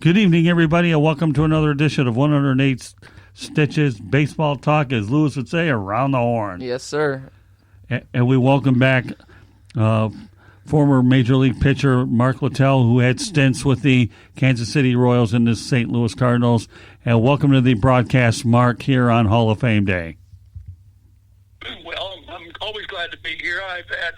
Good evening, everybody, and welcome to another edition of 108 Stitches Baseball Talk, as Lewis would say, around the horn. Yes, sir. And we welcome back former Major League pitcher Mark Littell, who had stints with the Kansas City Royals and the St. Louis Cardinals. And welcome to the broadcast, Mark, here on Hall of Fame Day. Well, I'm always glad to be here. I've had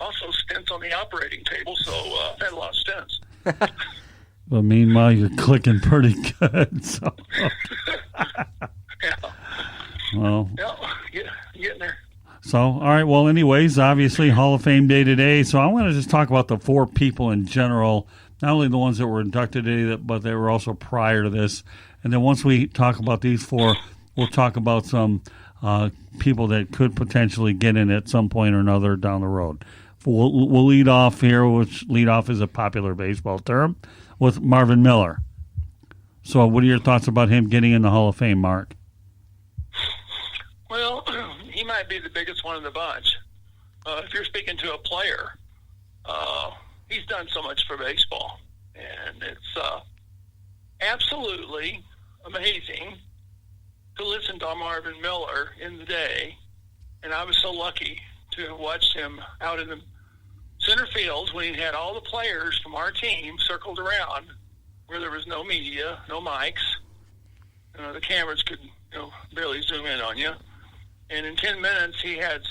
also stints on the operating table, so I've had a lot of stints. But meanwhile, you're clicking pretty good. So. Yeah. Well. Yeah, getting there. So, all right. Well, anyways, obviously Hall of Fame Day today. So I want to just talk about the four people in general, not only the ones that were inducted today, but they were also prior to this. And then once we talk about these four, we'll talk about some people that could potentially get in at some point or another down the road. We'll lead off here, which lead off is a popular baseball term, with Marvin Miller. So what are your thoughts about him getting in the Hall of Fame, Mark? Well, he might be the biggest one in the bunch. If you're speaking to a player, he's done so much for baseball. And it's absolutely amazing to listen to Marvin Miller in the day. And I was so lucky to have watched him out in the center fields when he had all the players from our team circled around where there was no media, no mics. The cameras could barely zoom in on you. And in 10 minutes, he had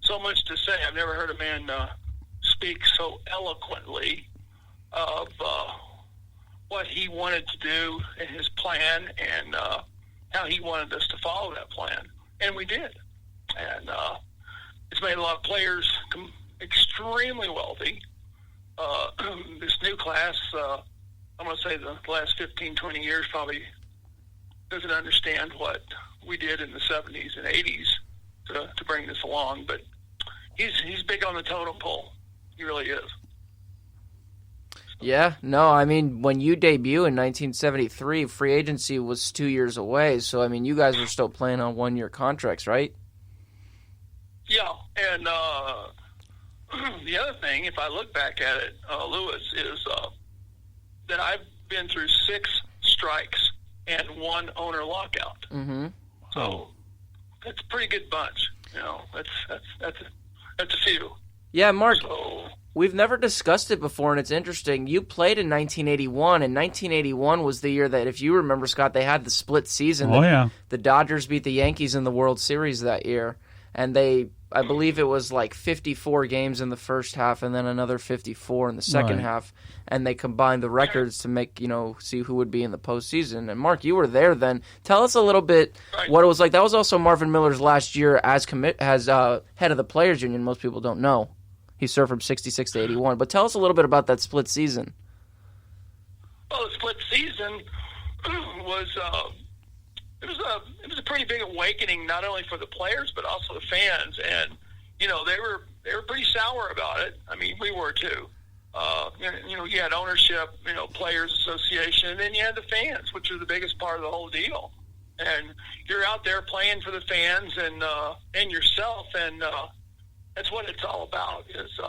so much to say. I've never heard a man speak so eloquently of what he wanted to do and his plan and how he wanted us to follow that plan. And we did. And it's made a lot of players extremely wealthy. This new class, I'm going to say the last 15, 20 years probably doesn't understand what we did in the 70s and 80s to bring this along. But he's big on the totem pole. He really is. Yeah, no, I mean, when you debut in 1973, free agency was 2 years away. So, I mean, you guys were still playing on one-year contracts, right? Yeah, and the other thing, if I look back at it, Lewis, is that I've been through 6 strikes and 1 owner lockout. Mm-hmm. So that's a pretty good bunch. That's a few. Yeah, Mark, we've never discussed it before, and it's interesting. You played in 1981, and 1981 was the year that, if you remember, Scott, they had the split season. Oh, yeah. The Dodgers beat the Yankees in the World Series that year, and I believe it was like 54 games in the first half and then another 54 in the second half, and they combined the records to make, see who would be in the postseason. And Mark, you were there then. Tell us a little bit what it was like. That was also Marvin Miller's last year as head of the Players Union. Most people don't know. He served from 66 to 81. But tell us a little bit about that split season. Well, the split season was it was a pretty big awakening, not only for the players but also the fans, and they were pretty sour about it. I mean, we were too. You had ownership, players association, and then you had the fans, which are the biggest part of the whole deal. And you're out there playing for the fans and yourself, and that's what it's all about, is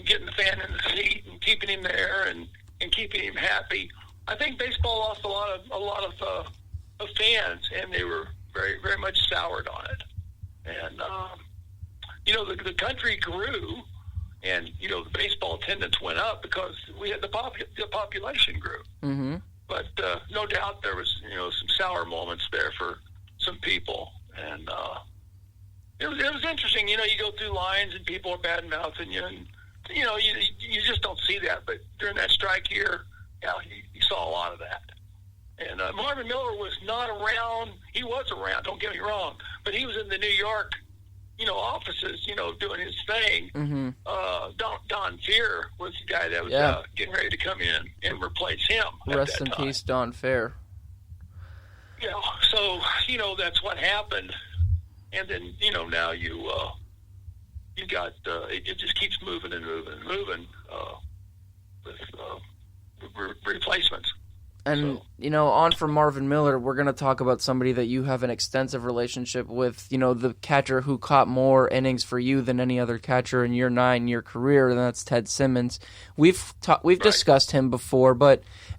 getting the fan in the seat and keeping him there and keeping him happy. I think baseball lost a lot of fans, and they were very, very much soured on it. And the country grew, and the baseball attendance went up because we had the population grew. Mm-hmm. But no doubt there was some sour moments there for some people, and it was interesting. You go through lines and people are bad mouthing you, and you just don't see that. But during that strike year, you saw a lot of that. And Marvin Miller was not around. He was around, don't get me wrong, but he was in the New York, offices, doing his thing. Mm-hmm. Don Fear was the guy that was getting ready to come in and replace him. Rest in peace, Don Fair. Yeah, so that's what happened, and then now you got it just keeps moving and moving and moving with replacements. And, on from Marvin Miller, we're going to talk about somebody that you have an extensive relationship with, the catcher who caught more innings for you than any other catcher in your 9-year career, and that's Ted Simmons. We've discussed him before,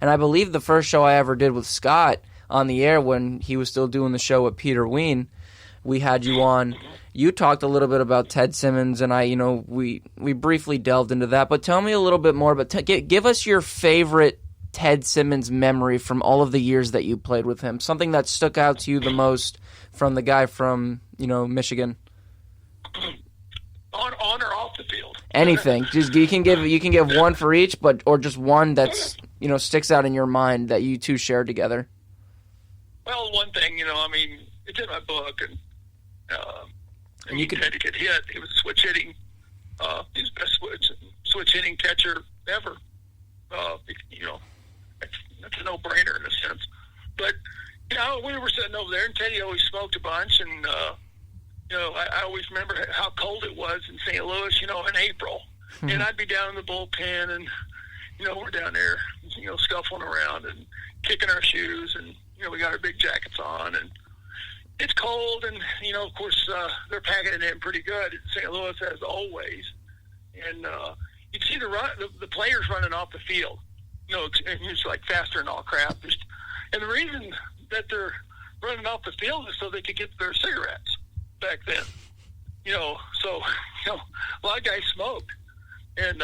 and I believe the first show I ever did with Scott on the air when he was still doing the show with Peter Ween, we had you on. You talked a little bit about Ted Simmons, and we briefly delved into that, but tell me a little bit more about give us your favorite Ted Simmons memory from all of the years that you played with him. Something that stuck out to you the most from the guy from, Michigan. On or off the field? Anything. Just you can give one for each, or just one that's sticks out in your mind that you two shared together. Well, one thing, it's in my book, and you had to get hit. He was switch hitting. He's the best switch hitting catcher ever. That's a no-brainer in a sense. But, we were sitting over there, and Teddy always smoked a bunch, and, I always remember how cold it was in St. Louis, in April. Mm-hmm. And I'd be down in the bullpen, and, we're down there, scuffling around and kicking our shoes, and, we got our big jackets on, and it's cold, and, of course, they're packing it in pretty good in St. Louis, as always. And you'd see the players running off the field. It's like faster and all crap. And the reason that they're running off the field is so they could get their cigarettes back then. So a lot of guys smoked. And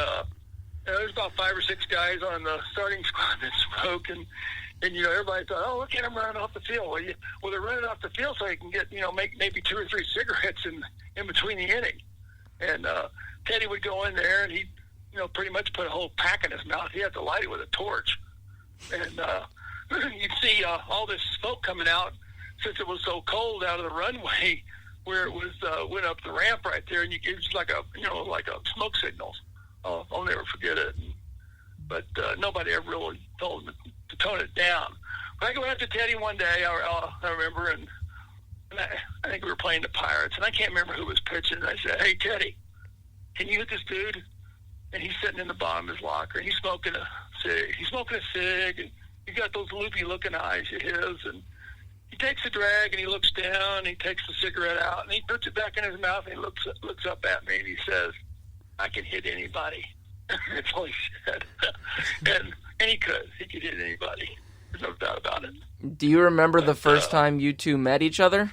there's about 5 or 6 guys on the starting squad that smoke. And everybody thought, oh, look at them running off the field. Well, they're running off the field so they can get, make maybe 2 or 3 cigarettes in between the inning. And Teddy would go in there, and he'd, pretty much put a whole pack in his mouth. He had to light it with a torch. And you'd see all this smoke coming out since it was so cold out of the runway where it was went up the ramp right there, and it was like a smoke signals. I'll never forget it. But nobody ever really told him to tone it down. But I went up to Teddy one day, I remember, and I think we were playing the Pirates, and I can't remember who was pitching. And I said, hey, Teddy, can you hit this dude? And he's sitting in the bottom of his locker, and he's smoking a cig, and he's got those loopy-looking eyes of his, and he takes a drag, and he looks down, and he takes the cigarette out, and he puts it back in his mouth, and he looks up at me, and he says, I can hit anybody. That's all he said. and he could. He could hit anybody. There's no doubt about it. Do you remember the first time you two met each other?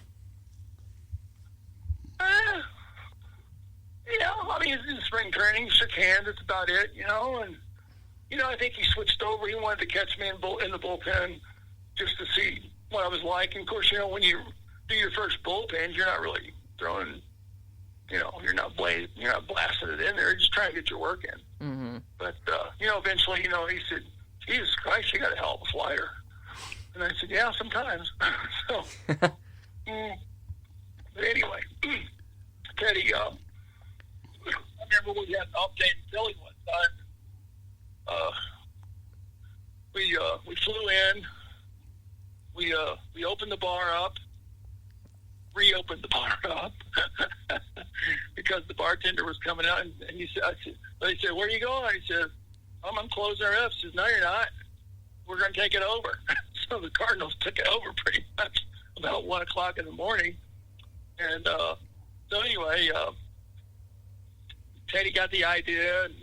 It's in spring training, shook hands, that's about it, and, I think he switched over. He wanted to catch me in the bullpen just to see what I was like. And, of course, when you do your first bullpens, you're not really throwing, you're not blasting it in there. You're just trying to get your work in. Mm-hmm. But, eventually, he said, Jesus Christ, you got a hell of a slider. And I said, yeah, sometimes. So, but anyway, Teddy, I remember we had an off day in Philly one time. We flew in. We opened the bar up. Reopened the bar up because the bartender was coming out, and he said, they said, where are you going? He said, I'm closing our up. He says, no, you're not. We're going to take it over. So the Cardinals took it over pretty much about 1 o'clock in the morning. And so anyway, Teddy got the idea, and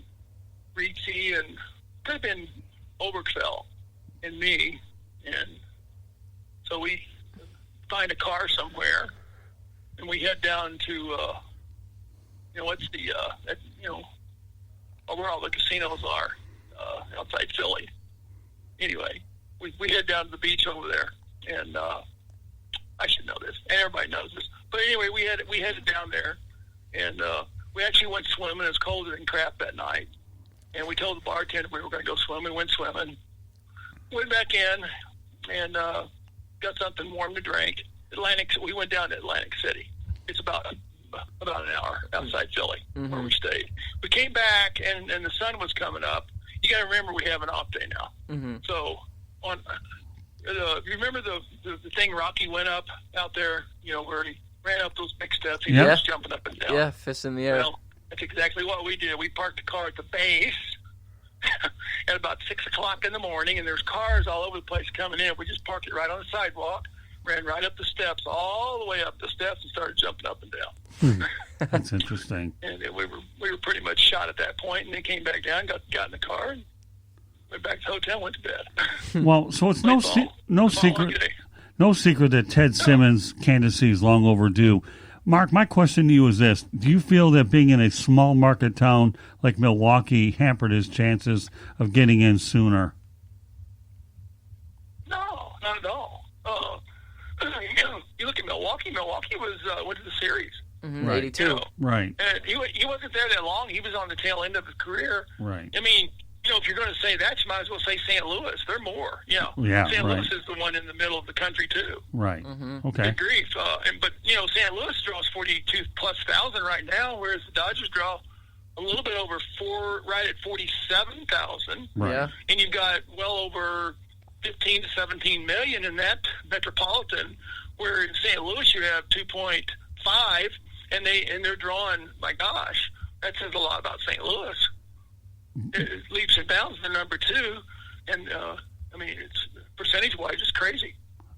Reedsy, and could have been Oberkfell and me. And so we find a car somewhere, and we head down to, what's the, where all the casinos are outside Philly. Anyway, we head down to the beach over there, and I should know this, and everybody knows this. But anyway, we headed down there, and we actually went swimming. It was colder than crap that night, and we told the bartender we were going to go swimming. Went swimming, went back in, and got something warm to drink. We went down to Atlantic City. It's about an hour outside Philly, mm-hmm. where we stayed. We came back, and the sun was coming up. You got to remember we have an off day now. Mm-hmm. So you remember the thing Rocky went up out there, where he ran up those big steps. He was jumping up and down. Yeah, fists in the air. Well, that's exactly what we did. We parked the car at the base, at about 6 o'clock in the morning, and there's cars all over the place coming in. We just parked it right on the sidewalk, ran right up the steps, all the way up the steps, and started jumping up and down. That's interesting. And we were pretty much shot at that point, and then came back down, got in the car, and went back to the hotel, went to bed. Well, so it's no secret that Ted Simmons' candidacy is long overdue. Mark, my question to you is this. Do you feel that being in a small market town like Milwaukee hampered his chances of getting in sooner? No, not at all. You look at Milwaukee. Milwaukee went to the series. Mm-hmm, right. 82. Right. And he wasn't there that long. He was on the tail end of his career. Right. I mean, if you're going to say that, you might as well say St. Louis. They're more. Yeah, St. right. Louis is the one in the middle of the country, too. Right. Mm-hmm. Okay. Good grief. But St. Louis draws 42,000+ right now, whereas the Dodgers draw a little bit over right at 47,000. Right. Yeah. And you've got well over 15 to 17 million in that metropolitan, where in St. Louis you have 2.5, and they're drawing, my gosh, that says a lot about St. Louis. It leaps and bounds the number 2, and it's percentage-wise, it's crazy.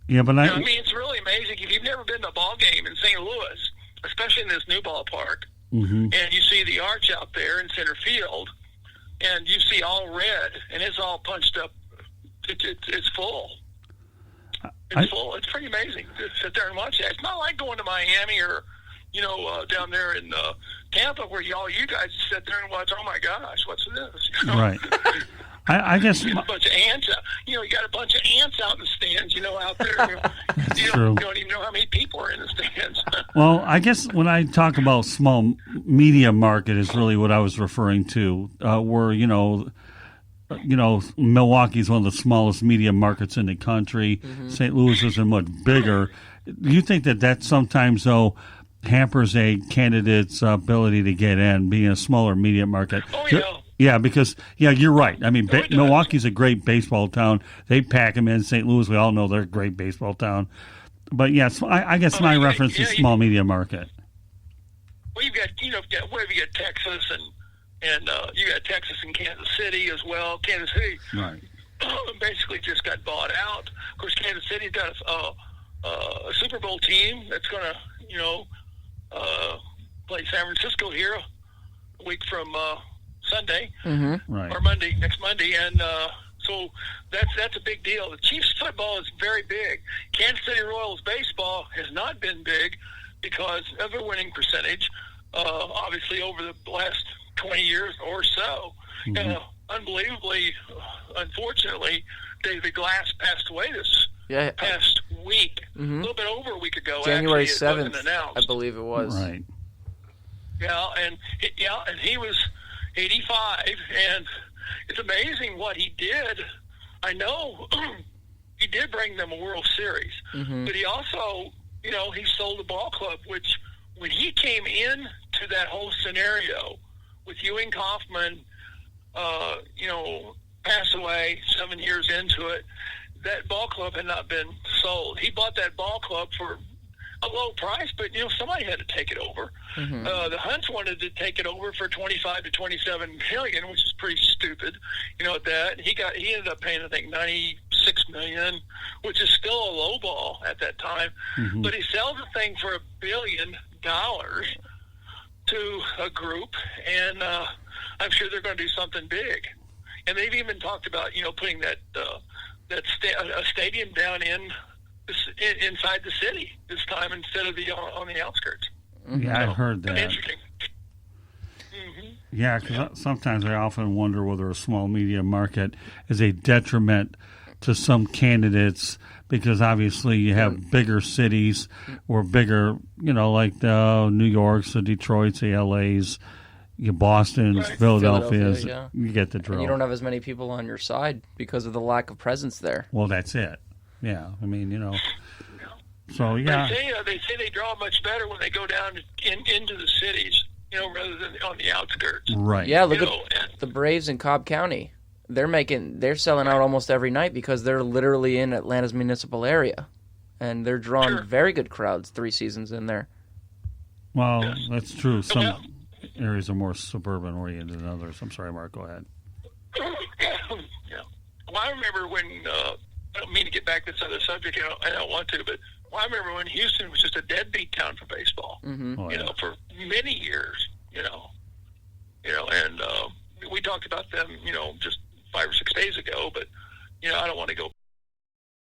Yeah, but it's really amazing. If you've never been to a ball game in St. Louis, especially in this new ballpark, mm-hmm. and you see the arch out there in center field, and you see all red, and it's all punched up. It's full. It's full. It's pretty amazing to sit there and watch that. It's not like going to Miami or, down there in Tampa where you guys sit there and watch, oh my gosh, what's this? Right. I guess a bunch of ants. You got a bunch of ants out in the stands. Out there. You don't even know how many people are in the stands. Well, I guess when I talk about small media market is really what I was referring to, where Milwaukee's one of the smallest media markets in the country. Mm-hmm. St. Louis isn't much bigger. Do you think that sometimes though hampers a candidate's ability to get in, being a smaller media market? Oh yeah. Yeah, because, you're right. I mean, Milwaukee's a great baseball town. They pack them in. St. Louis, we all know they're a great baseball town. But, yes, I guess my reference is small media market. Well, you've got, you got Texas, and you got Texas and Kansas City as well. Kansas City right. basically just got bought out. Of course, Kansas City's got a Super Bowl team that's going to, play San Francisco here a week from Sunday, mm-hmm. right. or next Monday, and so that's a big deal. The Chiefs football is very big. Kansas City Royals baseball has not been big because of their winning percentage, obviously over the last 20 years or so. Mm-hmm. Unbelievably, unfortunately, David Glass passed away this past week, mm-hmm. a little bit over a week ago. January actually, 7th, announced. I believe it was. Right. And he was 85, and it's amazing what he did. I know he did bring them a World Series, mm-hmm. but he also, he sold the ball club, which when he came in to that whole scenario with Ewing Kauffman, passed away 7 years into it, that ball club had not been sold. He bought that ball club for a low price, but somebody had to take it over. Mm-hmm. The Hunts wanted to take it over for $25 to $27 million, which is pretty stupid. At that he ended up paying I think $96 million, which is still a low ball at that time. Mm-hmm. But he sells the thing for $1 billion to a group, and I'm sure they're going to do something big. And they've even talked about putting a stadium down inside the city this time instead of on the outskirts. Yeah, I heard that. Interesting. Mm-hmm. Yeah, because sometimes I often wonder whether a small media market is a detriment to some candidates, because obviously you have bigger cities or bigger, like the New Yorks, the Detroits, the LAs, Boston's, right. Philadelphia's. Yeah. You get the drill. And you don't have as many people on your side because of the lack of presence there. Well, that's it. Yeah, I mean, So yeah, they say they draw much better when they go down into the cities, rather than on the outskirts. Right. Yeah, look at the Braves in Cobb County. They're selling out almost every night because they're literally in Atlanta's municipal area, and they're drawing very good crowds 3 seasons in there. Well, that's true. Some areas are more suburban oriented than others. I'm sorry, Mark. Go ahead. Well, I remember when, I don't mean to get back to this other subject, I don't want to, but I remember when Houston was just a deadbeat town for baseball, Oh, yeah. for many years, and we talked about them, just 5 or 6 days ago, but, I don't want to go